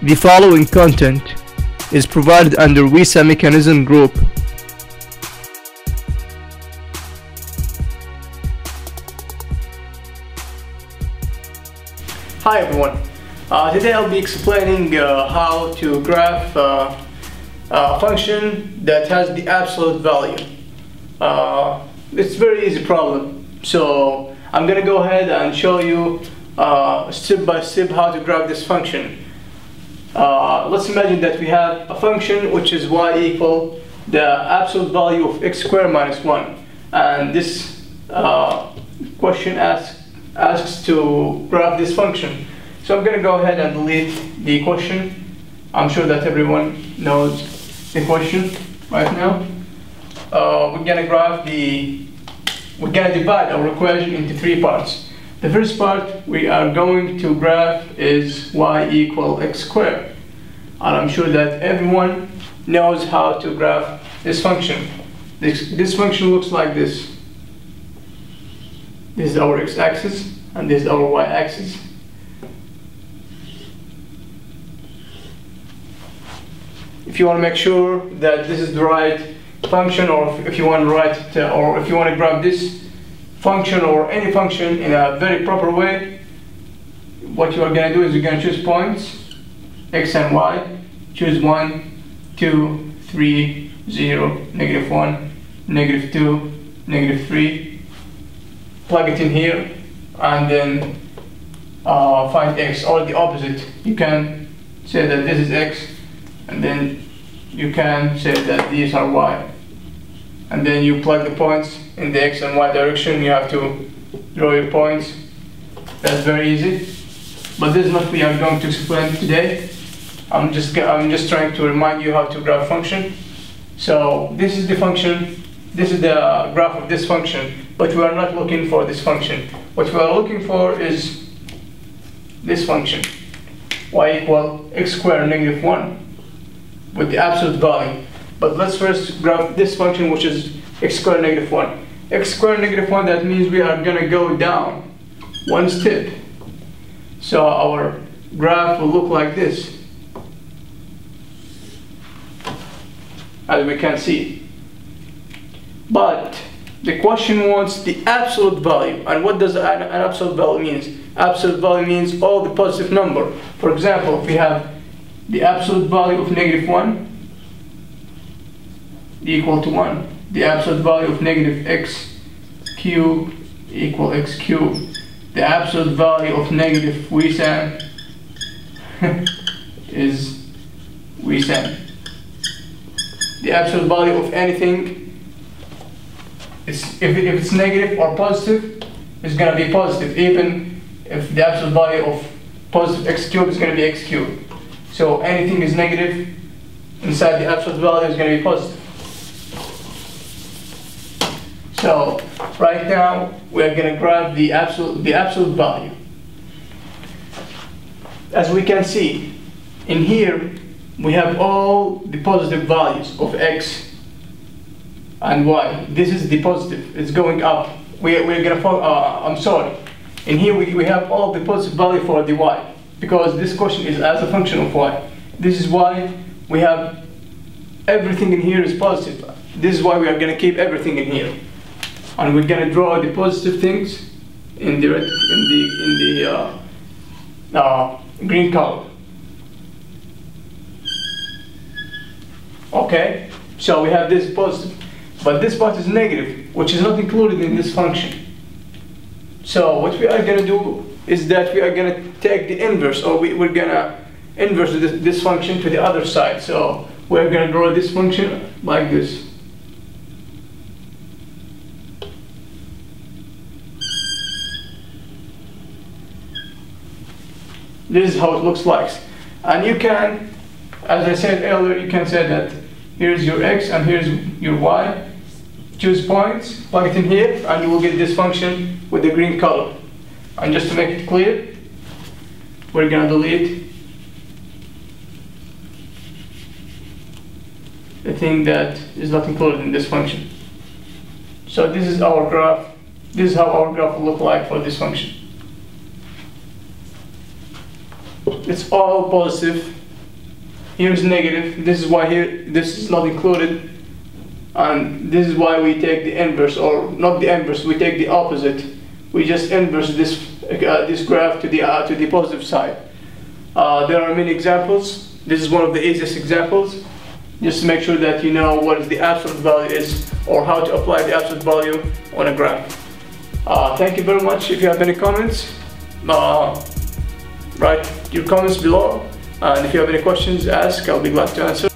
The following content is provided under WISA Mechanism Group. Hi everyone. Today I'll be explaining how to graph a function that has the absolute value. It's a very easy problem. So I'm going to go ahead and show you step by step how to graph this function. Let's imagine that we have a function which is y equal the absolute value of x squared minus 1, and this question asks to graph this function. So I'm going to go ahead and delete the question. I'm sure that everyone knows the question right now. We're going to divide our equation into three parts. The first part we are going to graph is y equal x squared. And I'm sure that everyone knows how to graph this function. This function looks like this. This is our x-axis and this is our y-axis. If you want to make sure that this is the right function, or if you want to write it, or if you want to graph this function or any function in a very proper way, what you are going to do is you're going to choose points x and y. Choose 1, 2, 3, 0, -1, -2, -3. Plug it in here and then find x, or the opposite. You can say that this is x, and then you can say that these are y. And then you plug the points in the x and y direction. You have to draw your points. That's very easy. But this is what we are going to explain today. I'm just trying to remind you how to graph function. So this is the function. This is the graph of this function. But we are not looking for this function. What we are looking for is this function, y equal x squared -1, with the absolute value. But let's first graph this function, which is x squared -1. X squared -1, that means we are going to go down one step. So our graph will look like this, as we can see. But the question wants the absolute value. And what does an absolute value mean? Absolute value means all the positive number. For example, if we have the absolute value of -1 equal to 1, the absolute value of -x cubed equal x cubed, the absolute value of -WISAM is WISAM. The absolute value of anything, if it's negative or positive, it's going to be positive, even if the absolute value of positive x cubed is going to be x cubed. So anything is negative inside the absolute value is going to be positive. So right now we are going to graph the absolute value. As we can see in here, we have all the positive values of x and y. This is the positive. It's going up. We're going to I'm sorry. In here we have all the positive value for the y, because this question is as a function of y. This is why we have everything in here is positive. This is why we are going to keep everything in here. And we're going to draw the positive things in the green color. Okay, so we have this positive, but this part is negative, which is not included in this function. So what we are going to do is that we are going to take the inverse, or we're going to inverse this function to the other side. So we're going to draw this function like this. This is how it looks like. And you can, as I said earlier, you can say that here's your x and here's your y. Choose points, plug it in here, and you will get this function with the green color. And just to make it clear, we're going to delete the thing that is not included in this function. So this is our graph. This is how our graph will look like for this function. It's all positive here is negative. This is why here this is not included, and this is why we take the inverse, or not the inverse, we take the opposite. We just inverse this graph to the positive side. There are many examples. This is one of the easiest examples. Just make sure that you know what is the absolute value is, or how to apply the absolute value on a graph. Thank you very much. If you have any comments, write your comments below, and if you have any questions, ask. I'll be glad to answer.